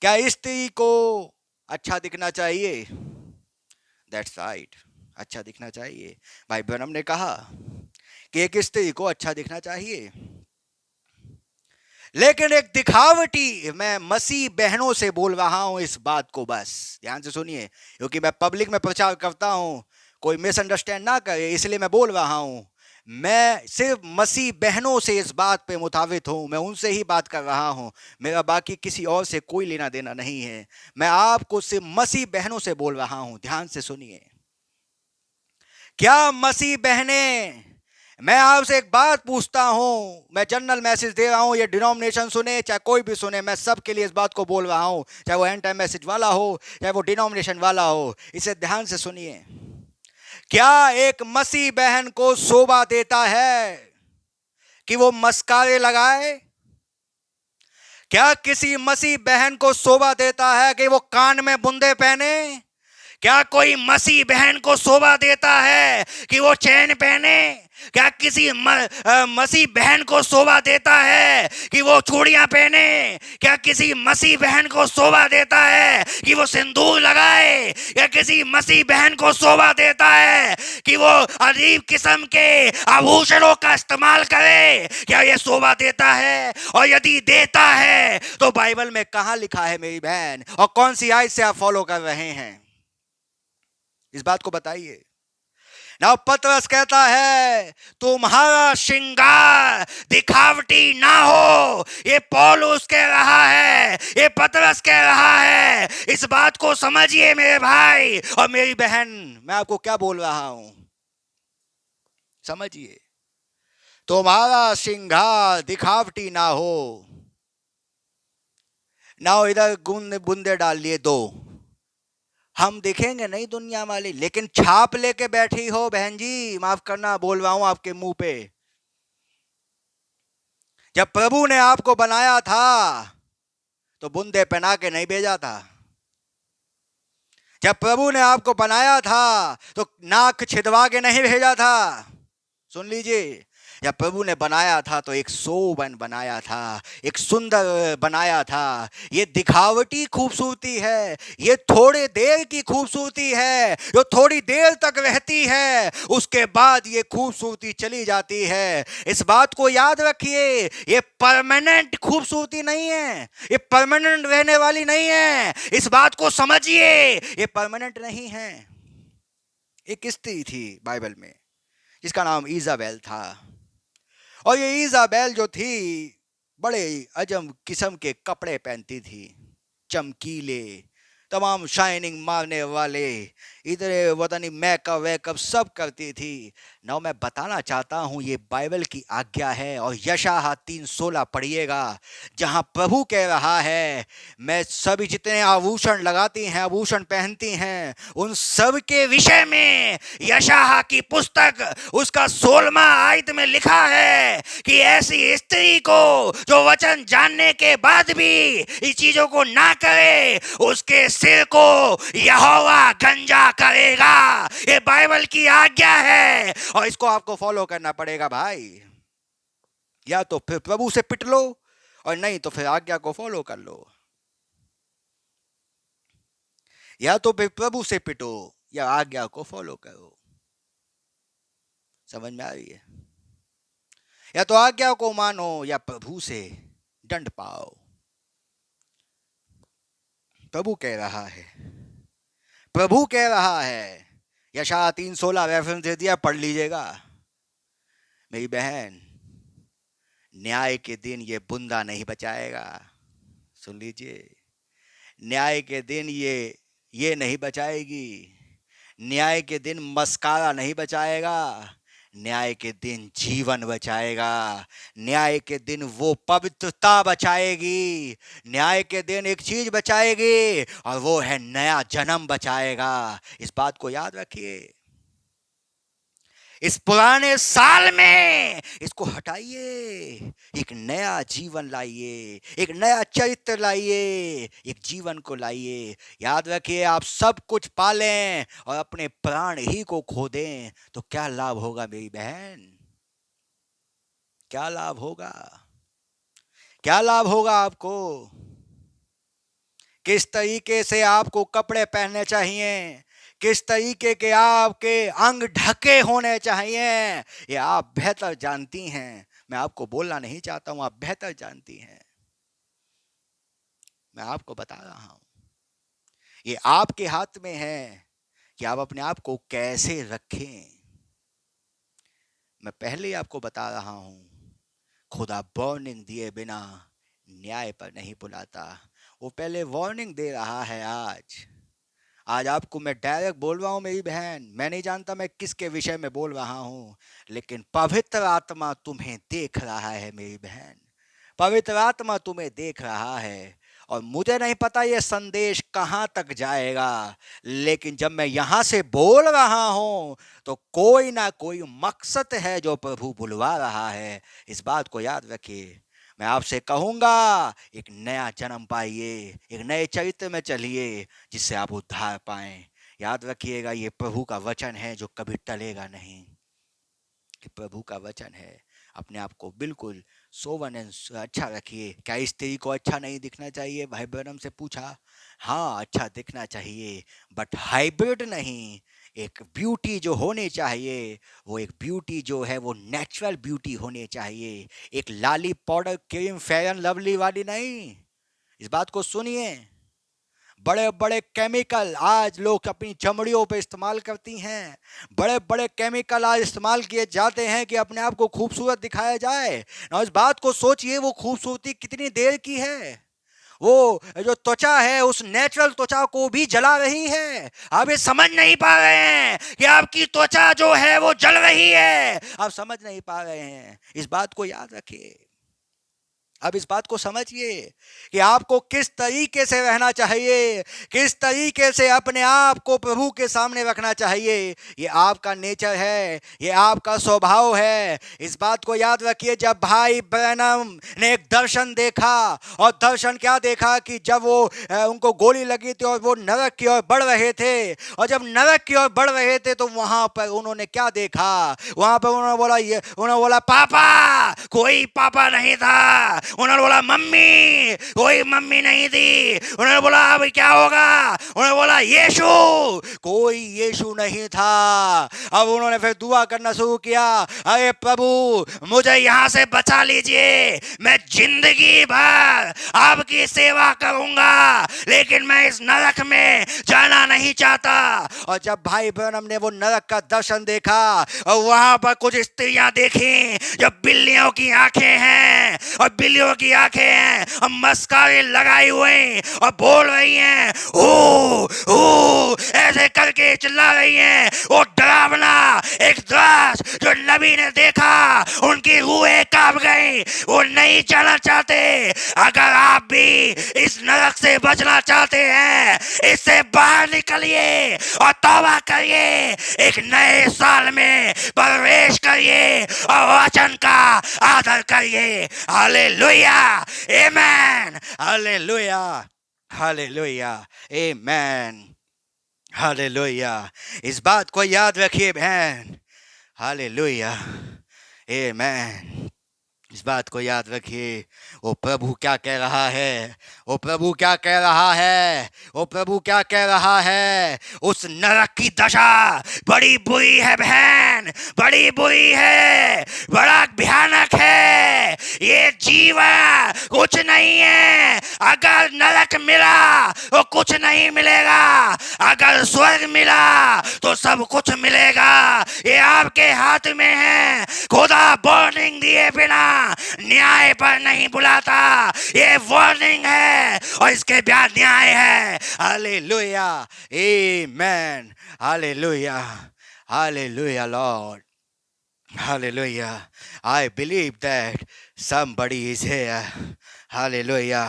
क्या स्त्री को अच्छा दिखना चाहिए? दैट्स राइट, अच्छा दिखना चाहिए। भाई ब्रह्म ने कहा कि एक स्त्री को अच्छा दिखना चाहिए, लेकिन एक दिखावटी, मैं मसीह बहनों से बोल रहा हूं इस बात को, बस ध्यान से सुनिए, क्योंकि मैं पब्लिक में प्रचार करता हूं, कोई मिसअंडरस्टैंड ना करे, इसलिए मैं बोल रहा हूं। मैं सिर्फ मसीह बहनों से इस बात पे मुताबिक हूं, मैं उनसे ही बात कर रहा हूं, मेरा बाकी किसी और से कोई लेना देना नहीं है। मैं आपको सिर्फ मसीह बहनों से बोल रहा हूं, ध्यान से सुनिए। क्या मसीह बहनें, मैं आपसे एक बात पूछता हूं, मैं जनरल मैसेज दे रहा हूं, ये डिनोमिनेशन सुने चाहे कोई भी सुने, मैं सबके लिए इस बात को बोल रहा हूं, चाहे वो एंड टाइम मैसेज वाला हो चाहे वो डिनोमिनेशन वाला हो, इसे ध्यान से सुनिए। क्या एक मसीह बहन को शोभा देता है कि वो मस्कारे लगाए? क्या किसी मसीह बहन को शोभा देता है कि वो कान में बुंदे पहने? क्या कोई मसीह बहन को शोभा देता है कि वो चैन पहने? क्या किसी मसीह बहन को शोभा देता है कि वो चूड़ियां पहने? क्या किसी मसीह बहन को शोभा देता है कि वो सिंदूर लगाए? क्या किसी मसीह बहन को शोभा देता है कि वो अजीब किस्म के आभूषणों का इस्तेमाल करे? क्या ये शोभा देता है? और यदि देता है तो बाइबल में कहां लिखा है मेरी बहन, और कौन सी आयत से आप फॉलो कर रहे हैं? इस बात को बताइए ना। पतरस कहता है तुम्हारा श्रृंगार दिखावटी ना हो, ये पौलुस कह रहा है, ये पतरस कह रहा है। इस बात को समझिए मेरे भाई और मेरी बहन, मैं आपको क्या बोल रहा हूं, समझिए। तुम्हारा श्रृंगार दिखावटी ना हो। ना इधर गुंद बुंदे डाल लिए दो, हम दिखेंगे नहीं दुनिया वाली, लेकिन छाप लेके बैठी हो बहन जी, माफ करना बोल रहा हूं आपके मुंह पे। जब प्रभु ने आपको बनाया था तो बुंदे पहना के नहीं भेजा था। जब प्रभु ने आपको बनाया था तो नाक छिदवा के नहीं भेजा था। सुन लीजिए, जब प्रभु ने बनाया था तो एक शोभन बनाया था, एक सुंदर बनाया था। ये दिखावटी खूबसूरती है, ये थोड़े देर की खूबसूरती है, जो थोड़ी देर तक रहती है, उसके बाद ये खूबसूरती चली जाती है। इस बात को याद रखिए, ये परमानेंट खूबसूरती नहीं है, ये परमानेंट रहने वाली नहीं है। इस बात को समझिए, ये परमानेंट नहीं है। एक स्त्री थी बाइबल में जिसका नाम इजाबेल था, और ये इजाबेल जो थी बड़े अजब किस्म के कपड़े पहनती थी, चमकीले, तमाम शाइनिंग मारने वाले, इधर पता नहीं मेकअप वेकअप सब करती थी। ना मैं बताना चाहता हूँ ये बाइबल की आज्ञा है, और यशायाह 3:16 पढ़िएगा, जहाँ प्रभु कह रहा है मैं सभी जितने आभूषण लगाती हैं, आभूषण पहनती हैं, उन सब के विषय में यशायाह की पुस्तक उसका 16वां आयत में लिखा है कि ऐसी स्त्री को जो वचन जानने के बाद भी इस चीजों को ना करे, उसके सिर को यहोवा गंजा करेगा। ये बाइबल की आज्ञा है और इसको आपको फॉलो करना पड़ेगा भाई। या तो फिर प्रभु से पिट लो, और नहीं तो फिर आज्ञा को फॉलो कर लो। या तो फिर प्रभु से पिटो या आज्ञा को फॉलो करो। समझ में आ रही है? या तो आज्ञा को मानो या प्रभु से दंड पाओ। प्रभु कह रहा है, प्रभु कह रहा है। यशायाह 3:16 रेफरेंस दे दिया, पढ़ लीजिएगा मेरी बहन। न्याय के दिन ये बुंदा नहीं बचाएगा। सुन लीजिए, न्याय के दिन ये नहीं बचाएगी। न्याय के दिन मस्कारा नहीं बचाएगा। न्याय के दिन जीवन बचाएगा। न्याय के दिन वो पवित्रता बचाएगी। न्याय के दिन एक चीज बचाएगी, और वो है नया जन्म बचाएगा। इस बात को याद रखिए। इस पुराने साल में इसको हटाइए, एक नया जीवन लाइए, एक नया चरित्र लाइए, एक जीवन को लाइए। याद रखिए, आप सब कुछ पालें और अपने प्राण ही को खो दें तो क्या लाभ होगा मेरी बहन? क्या लाभ होगा? क्या लाभ होगा आपको? किस तरीके से आपको कपड़े पहनने चाहिए, किस तरीके के आपके अंग ढके होने चाहिए, ये आप बेहतर जानती हैं। मैं आपको बोलना नहीं चाहता हूं, आप बेहतर जानती हैं। मैं आपको बता रहा हूं, ये आपके हाथ में है कि आप अपने आप को कैसे रखें। मैं पहले आपको बता रहा हूं, खुदा वार्निंग दिए बिना न्याय पर नहीं बुलाता। वो पहले वार्निंग दे रहा है। आज आपको मैं डायरेक्ट बोल रहा हूँ मेरी बहन, मैं नहीं जानता मैं किसके विषय में बोल रहा हूँ, लेकिन पवित्र आत्मा तुम्हें देख रहा है मेरी बहन, पवित्र आत्मा तुम्हें देख रहा है। और मुझे नहीं पता ये संदेश कहाँ तक जाएगा, लेकिन जब मैं यहाँ से बोल रहा हूँ तो कोई ना कोई मकसद है जो प्रभु बुलवा रहा है। इस बात को याद रखिए। मैं आपसे कहूँगा, एक नया जन्म पाइए, एक नए चरित्र में चलिए जिससे आप उद्धार पाएं। याद रखिएगा, ये प्रभु का वचन है जो कभी टलेगा नहीं। कि प्रभु का वचन है। अपने आप को बिल्कुल सोवन अच्छा रखिए। क्या स्त्री को अच्छा नहीं दिखना चाहिए? भाई ब्रनम से पूछा। हाँ, अच्छा दिखना चाहिए, बट हाइब्रिड नहीं। एक ब्यूटी जो होनी चाहिए, वो एक ब्यूटी जो है वो नेचुरल ब्यूटी होनी चाहिए। एक लाली powder cream Fair and Lovely वाली नहीं। इस बात को सुनिए। बड़े बड़े केमिकल आज लोग अपनी चमड़ियों पे इस्तेमाल करती हैं। बड़े बड़े केमिकल आज इस्तेमाल किए जाते हैं कि अपने आप को खूबसूरत दिखाया जाए। और इस बात को सोचिए, वो खूबसूरती कितनी देर की है। वो जो त्वचा है, उस नेचुरल त्वचा को भी जला रही है। आप ये समझ नहीं पा रहे हैं कि आपकी त्वचा जो है वो जल रही है। आप समझ नहीं पा रहे हैं। इस बात को याद रखिए। अब इस बात को समझिए कि आपको किस तरीके से रहना चाहिए, किस तरीके से अपने आप को प्रभु के सामने रखना चाहिए। ये आपका नेचर है, ये आपका स्वभाव है। इस बात को याद रखिए। जब भाई ब्रैनम ने एक दर्शन देखा, और दर्शन क्या देखा कि जब वो उनको गोली लगी थी और वो नरक की ओर बढ़ रहे थे, और जब नरक की ओर बढ़ रहे थे तो वहां पर उन्होंने क्या देखा? वहां पर उन्होंने बोला पापा, कोई पापा नहीं था। उन्होंने बोला मम्मी, कोई मम्मी नहीं थी। उन्होंने बोला अब क्या होगा? उन्होंने बोला यीशु, कोई यीशु नहीं था। अब उन्होंने फिर दुआ करना शुरू किया, अरे प्रभु मुझे यहाँ से बचा लीजिए, मैं जिंदगी भर आपकी सेवा करूंगा, लेकिन मैं इस नरक में जाना नहीं चाहता। और जब भाई ब्रैनम ने वो नरक का दर्शन देखा, और वहां पर कुछ स्त्रियां देखी जो बिल्लियों की आंखें हैं, और बिल्लियों की आंखें हैं और मस्कारे लगाई हुई और बोल रही हैं ओ ऐसे करके चिल्ला रही हैं। वो डरावना एक दृश्य जो नबी ने देखा, उनकी रूहें कांप गई, वो नहीं जाना चाहते। अगर आप भी इस नरक से बचना चाहते हैं, इससे बाहर निकलिए और तौबा करिए, एक नए साल में प्रवेश करिए और वचन का आदर करिए। हालेलुया, आमेन, हालेलुया, हालेलुया, आमेन, हालेलुया। इस बात को याद रखिए बहन। हालेलुया, आमेन। इस बात को याद रखिए। वो प्रभु क्या कह रहा है? वो प्रभु क्या कह रहा है? वो प्रभु क्या कह रहा है? उस नरक की दशा बड़ी बुरी है बहन, बड़ी बुरी है, बड़ा भयानक है। ये जीवन कुछ नहीं है। अगर नरक मिला तो कुछ नहीं मिलेगा, अगर स्वर्ग मिला तो सब कुछ मिलेगा। ये आपके हाथ में है। खुदा वार्निंग दिए बिना न्याय पर नहीं बुलाता। ये वार्निंग है और इसके बाद न्याय है। Hallelujah, amen, hallelujah, hallelujah Lord, hallelujah. I believe that somebody is here. Hallelujah.